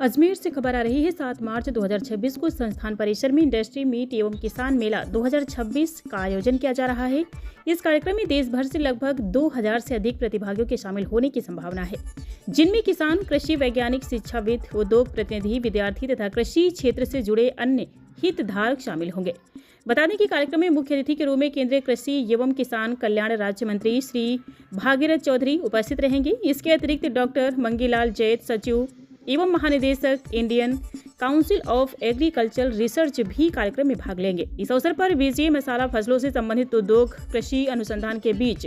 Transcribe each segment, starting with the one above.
अजमेर से खबर आ रही है। 7 मार्च 2026 को संस्थान परिसर में इंडस्ट्री मीट एवं किसान मेला 2026 का आयोजन किया जा रहा है। इस कार्यक्रम में देश भर से लगभग 2000 से अधिक प्रतिभागियों के शामिल होने की संभावना है, जिनमें किसान, कृषि वैज्ञानिक, शिक्षाविद, उद्योग प्रतिनिधि, विद्यार्थी तथा कृषि क्षेत्र से जुड़े अन्य हितधारक शामिल होंगे। बता दें कि कार्यक्रम में मुख्य अतिथि के रूप में केंद्रीय कृषि एवं किसान कल्याण राज्य मंत्री श्री भागीरथ चौधरी उपस्थित रहेंगे। इसके अतिरिक्त डॉक्टर मंगीलाल जैत, सचिव एवं महानिदेशक Indian council of agricultural research भी कार्यक्रम में भाग लेंगे। इस अवसर पर बीजीए मसाला फसलों से संबंधित उद्योग, कृषि अनुसंधान के बीच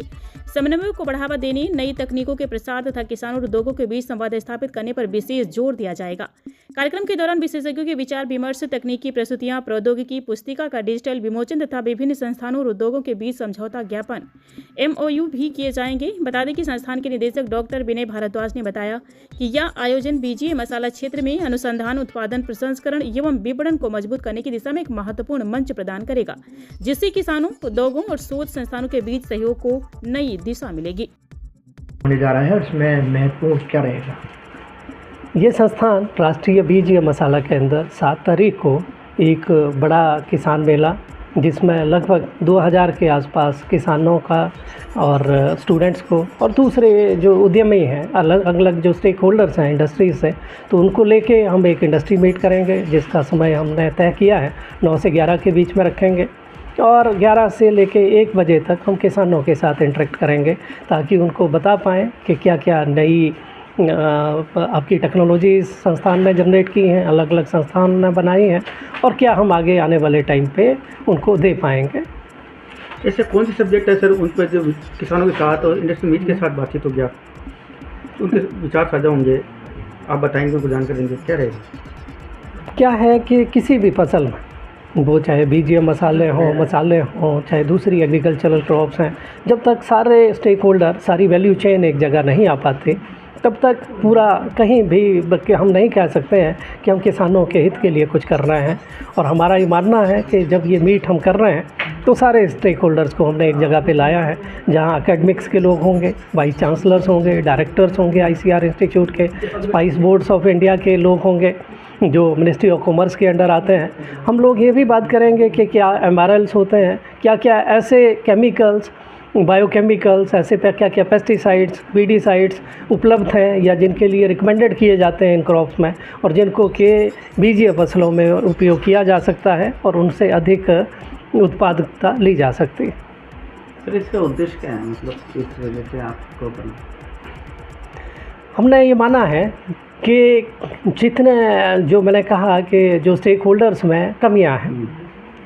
समन्वय को बढ़ावा देने, नई तकनीकों के प्रसार तथा किसानों और उद्योगों के बीच संवाद स्थापित करने पर विशेष जोर दिया जाएगा। कार्यक्रम के दौरान विशेषज्ञों के विचार विमर्श, तकनीकी प्रस्तुतियां, प्रौद्योगिकी पुस्तिका का डिजिटल विमोचन तथा विभिन्न संस्थानों और उद्योगों के बीच समझौता ज्ञापन MOU भी किए जाएंगे। बता दें कि संस्थान के निदेशक डॉक्टर विनय भारद्वाज ने बताया कि यह आयोजन बीजीए मसाला क्षेत्र में अनुसंधान, उत्पादन, प्रसंस्करण एवं विपणन को मजबूत करने की दिशा में एक महत्वपूर्ण मंच प्रदान करेगा, जिससे किसानों, उद्योगों और शोध संस्थानों के बीच सहयोग को नई दिशा मिलेगी। होने जा रहा है, उसमें महत्वपूर्ण क्या रहेगा? ये संस्थान राष्ट्रीय बीजीए मसाला के अंदर 7 तारीख को एक बड़ा किसान मेला, जिसमें लगभग 2000 के आसपास किसानों का और स्टूडेंट्स को और दूसरे जो उद्यमी हैं, अलग अलग जो स्टेक होल्डर्स हैं इंडस्ट्रीज से, तो उनको लेके हम एक इंडस्ट्री मीट करेंगे, जिसका समय हमने तय किया है 9 से 11 के बीच में रखेंगे और 11 से लेके 1 बजे तक हम किसानों के साथ इंटरेक्ट करेंगे, ताकि उनको बता पाएँ कि क्या क्या नई आपकी टेक्नोलॉजी संस्थान ने जनरेट की हैं, अलग अलग संस्थान ने बनाई हैं और क्या हम आगे आने वाले टाइम पे उनको दे पाएंगे। ऐसे कौन सी सब्जेक्ट है सर उन पर जो किसानों के साथ और इंडस्ट्री मीट के साथ बातचीत होगी, आप उनके विचार साझा होंगे, आप बताएंगे, उनको जानकारी देंगे, क्या रहेगा? क्या है कि किसी भी फसल में, वो चाहे बीजीए मसाले हों, चाहे दूसरी एग्रीकल्चरल क्रॉप्स हैं, जब तक सारे स्टेक होल्डर, सारी वैल्यू चेन एक जगह नहीं आ पाती, तब तक पूरा कहीं भी हम नहीं कह सकते हैं कि हम किसानों के हित के लिए कुछ कर रहे हैं। और हमारा ये मानना है कि जब ये मीट हम कर रहे हैं तो सारे स्टेक होल्डर्स को हमने एक जगह पे लाया है, जहां एकेडमिक्स के लोग होंगे, वाइस चांसलर्स होंगे, डायरेक्टर्स होंगे ICR इंस्टीट्यूट के, स्पाइस बोर्ड्स ऑफ इंडिया के लोग होंगे जो मिनिस्ट्री ऑफ कॉमर्स के अंडर आते हैं। हम लोग ये भी बात करेंगे कि क्या MRLs होते हैं, क्या क्या ऐसे केमिकल्स, बायोकेमिकल्स, ऐसे पे क्या क्या पेस्टिसाइड्स, वीडीसाइड्स उपलब्ध हैं या जिनके लिए रिकमेंडेड किए जाते हैं इन क्रॉप्स में, और जिनको के बीजीए फसलों में उपयोग किया जा सकता है और उनसे अधिक उत्पादकता ली जा सकती है। सर इसका उद्देश्य क्या है, मतलब इस वजह से आपको हमने ये माना है कि जितने, जो मैंने कहा कि जो स्टेक होल्डर्स में कमियां हैं,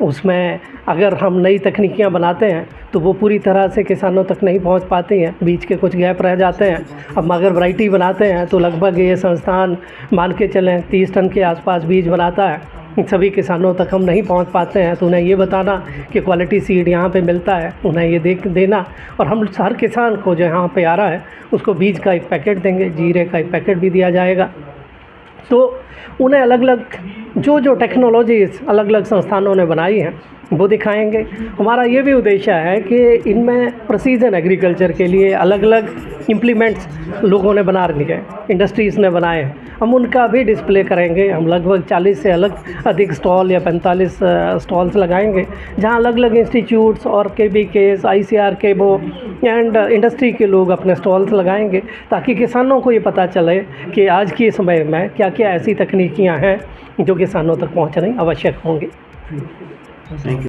उसमें अगर हम नई तकनीकियां बनाते हैं तो वो पूरी तरह से किसानों तक नहीं पहुंच पाती हैं, बीच के कुछ गैप रह जाते हैं। हम अगर वैरायटी बनाते हैं तो लगभग ये संस्थान मान के चलें 30 टन के आसपास बीज बनाता है, सभी किसानों तक हम नहीं पहुंच पाते हैं। तो उन्हें ये बताना कि क्वालिटी सीड यहाँ पे मिलता है, उन्हें ये देना, और हम हर किसान को जो यहाँ पे आ रहा है उसको बीज का एक पैकेट देंगे, जीरे का एक पैकेट भी दिया जाएगा। तो उन्हें अलग अलग जो टेक्नोलॉजीज़ अलग अलग संस्थानों ने बनाई हैं वो दिखाएंगे। हमारा ये भी उद्देश्य है कि इनमें प्रिसीजन एग्रीकल्चर के लिए अलग अलग इम्प्लीमेंट्स लोगों ने बना लिए, इंडस्ट्रीज़ ने बनाए हैं, हम उनका भी डिस्प्ले करेंगे। हम लगभग 40 से अधिक स्टॉल या 45 स्टॉल्स लगाएंगे, जहां अलग अलग इंस्टीट्यूट्स और KBKs, ICR के वो एंड इंडस्ट्री के लोग अपने स्टॉल्स लगाएंगे, ताकि किसानों को ये पता चले कि आज के समय में क्या क्या ऐसी तकनीकियाँ हैं जो किसानों तक पहुँचनी आवश्यक होंगी। Thank you.